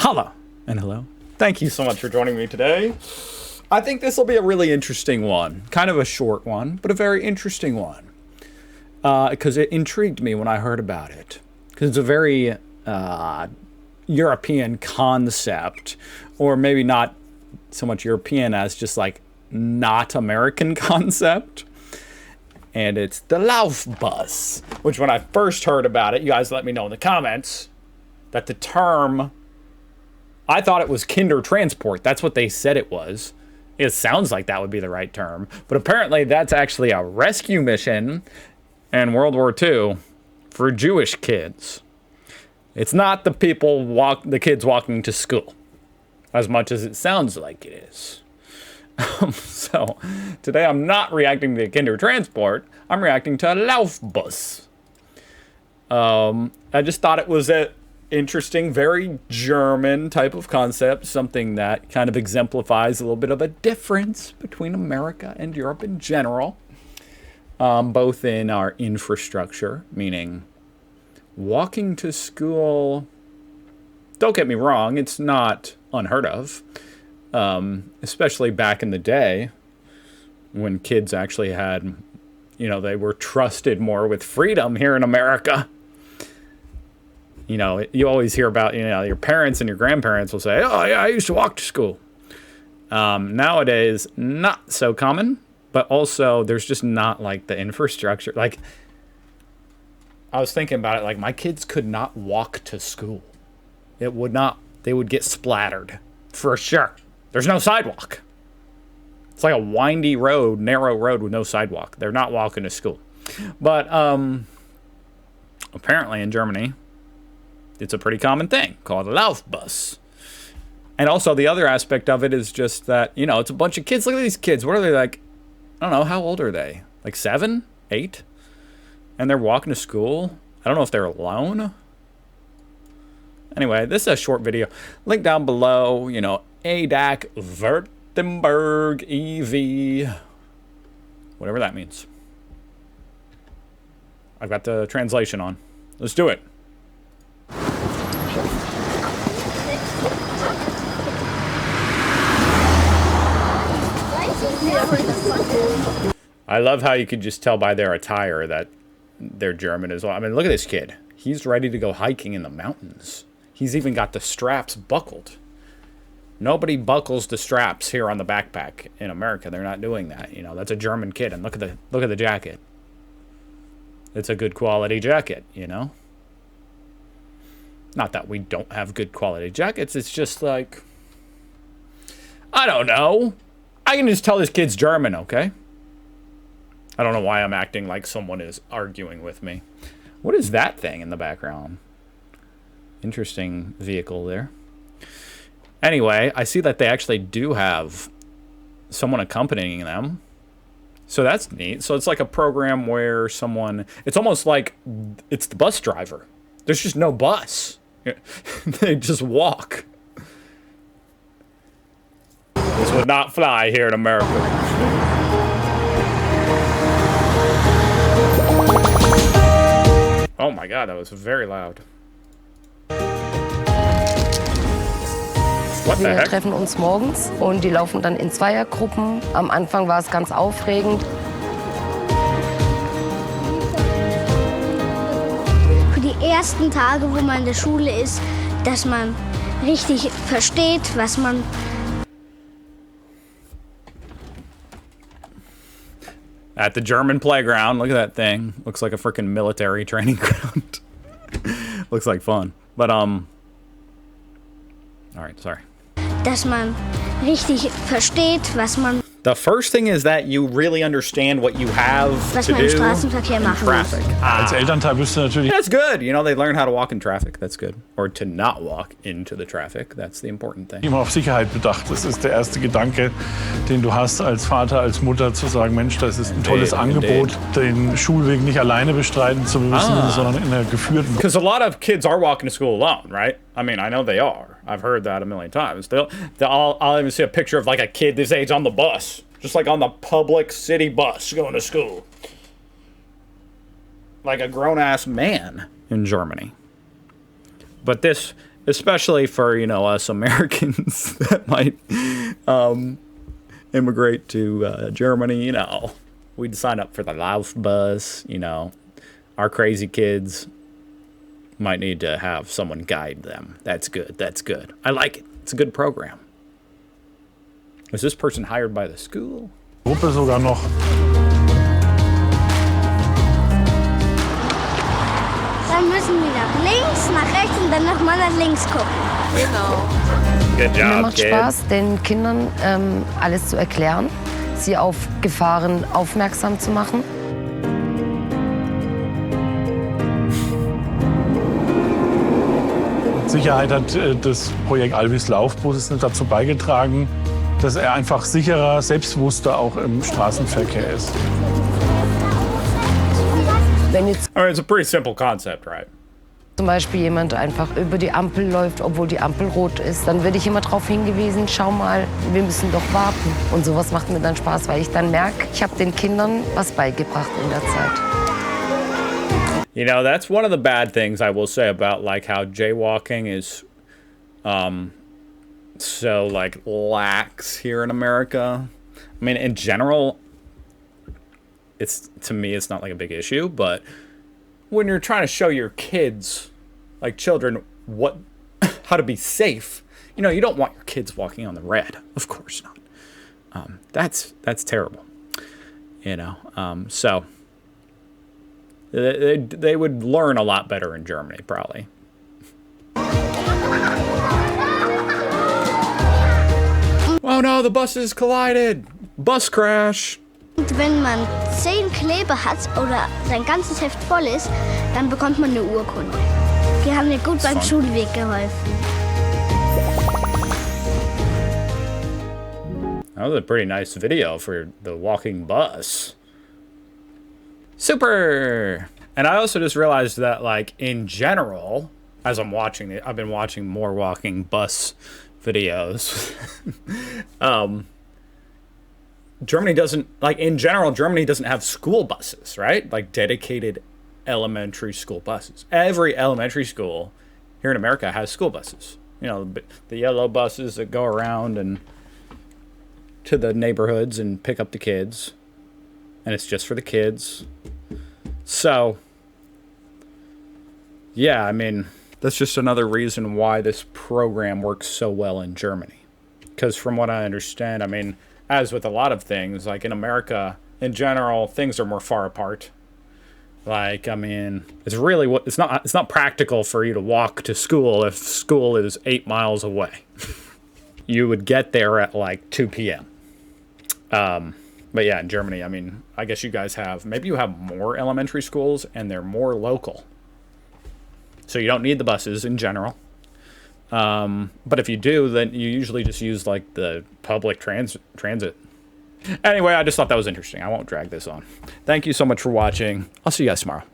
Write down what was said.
Holla and hello. Thank you so much for joining me today. I think this will be a really interesting one. Kind of a short one, but a very interesting one. Because it intrigued me when I heard about it. Because it's a very European concept. Or maybe not so much European as just like not American concept. And it's the Laufbus. Which when I first heard about it, you guys let me know in the comments that the term... I thought it was kinder transport. That's what they said it was. It sounds like that would be the right term. But apparently that's actually a rescue mission in World War II for Jewish kids. It's not the kids walking to school, as much as it sounds like it is. So today I'm not reacting to kinder transport. I'm reacting to Laufbus. I just thought it was a interesting, very German type of concept, something that kind of exemplifies a little bit of a difference between America and Europe in general, both in our infrastructure, meaning walking to school. Don't get me wrong, it's not unheard of, especially back in the day when kids actually had, they were trusted more with freedom here in America. You always hear about, your parents and your grandparents will say, oh, yeah, I used to walk to school. Nowadays, not so common, but also there's just not like the infrastructure. Like, I was thinking about it, like my kids could not walk to school. They would get splattered for sure. There's no sidewalk. It's like a windy road, narrow road with no sidewalk. They're not walking to school. But apparently in Germany, it's a pretty common thing called a Laufbus. And also the other aspect of it is just that, it's a bunch of kids. Look at these kids. What are they like? I don't know. How old are they? Like 7, 8? And they're walking to school. I don't know if they're alone. Anyway, this is a short video. Link down below, ADAC Württemberg EV. Whatever that means. I've got the translation on. Let's do it. I love how you could just tell by their attire that they're German as well. I mean, look at this kid. He's ready to go hiking in the mountains. He's even got the straps buckled. Nobody buckles the straps here on the backpack in America. They're not doing that. That's a German kid. And look at the jacket. It's a good quality jacket, Not that we don't have good quality jackets. It's just like, I don't know. I can just tell this kid's German, okay? I don't know why I'm acting like someone is arguing with me. What is that thing in the background? Interesting vehicle there. Anyway, I see that they actually do have someone accompanying them. So that's neat. So it's like a program where it's almost like it's the bus driver. There's just no bus. They just walk. This would not fly here in America. Oh my God, that was very loud. What the heck? Wir treffen uns morgens und die laufen dann in Zweiergruppen. Am Anfang war es ganz aufregend. Für die ersten Tage, wo man in der Schule ist, dass man richtig versteht, was man... At the German playground. Look at that thing. Looks like a freaking military training ground. Looks like fun. But, all right, sorry. Dass man richtig versteht, was man... The first thing is that you really understand what you have was to man im do Straßenverkehr in machen traffic. muss. Als Elternteil bist du natürlich... That's good. They learn how to walk in traffic. That's good. Or to not walk into the traffic. That's the important thing. immer auf Sicherheit bedacht. Das ist der erste Gedanke, den du hast als Vater, als Mutter, zu sagen, Mensch, das ist ein tolles Angebot, den Schulweg nicht alleine bestreiten zu müssen, sondern in einer geführten... Because a lot of kids are walking to school alone, right? I mean, I know they are. I've heard that a million times. I'll even see a picture of like a kid this age on the bus. Just like on the public city bus going to school. Like a grown-ass man in Germany. But this especially for, you know, us Americans that might immigrate to Germany, you know, we'd sign up for the Laufbus, you know, our crazy kids might need to have someone guide them. That's good. That's good. I like it. It's a good program. Was this person hired by the school? Gruppe sogar noch. Dann müssen wir nach links, nach rechts und dann nochmal nach links gucken. Genau. Good Mir job, macht kid. Spaß, den Kindern alles zu erklären, sie auf Gefahren aufmerksam zu machen. Mit Sicherheit hat das Projekt Albis Laufbus dazu beigetragen, dass er einfach sicherer, selbstbewusster auch im Straßenverkehr ist. Wenn jetzt I mean, it's a pretty simple concept, right? zum Beispiel jemand einfach über die Ampel läuft, obwohl die Ampel rot ist, dann werde ich immer darauf hingewiesen, schau mal, wir müssen doch warten. Und sowas macht mir dann Spaß, weil ich dann merke, ich habe den Kindern was beigebracht in der Zeit. You know, that's one of the bad things I will say about like how jaywalking is so like lax here in America. I mean, in general, it's, to me, it's not like a big issue, but when you're trying to show your kids, like children, what, how to be safe, you know, you don't want your kids walking on the red. Of course not. That's terrible. You know, so they would learn a lot better in Germany, probably. Oh no, the buses collided. Bus crash. Und wenn man 10 Kleber hat oder sein ganzes Heft voll ist, dann bekommt man eine Urkunde. Die haben mir gut beim Schulweg geholfen. That was a pretty nice video for the walking bus. Super! And I also just realized that, like, in general, as I'm watching it, I've been watching more walking bus videos. Germany doesn't, like, in general, Germany doesn't have school buses, right? Like, dedicated elementary school buses. Every elementary school here in America has school buses. You know, the yellow buses that go around and to the neighborhoods and pick up the kids. And it's just for the kids. So, yeah, I mean, that's just another reason why this program works so well in Germany. Because from what I understand, I mean, as with a lot of things, like in America, in general, things are more far apart. Like, I mean, it's really it's not practical for you to walk to school if school is 8 miles away. You would get there at like 2 p.m. But yeah, in Germany, I mean, I guess you guys have, maybe you have more elementary schools and they're more local. So you don't need the buses in general. But if you do, then you usually just use like the public transit. Anyway, I just thought that was interesting. I won't drag this on. Thank you so much for watching. I'll see you guys tomorrow.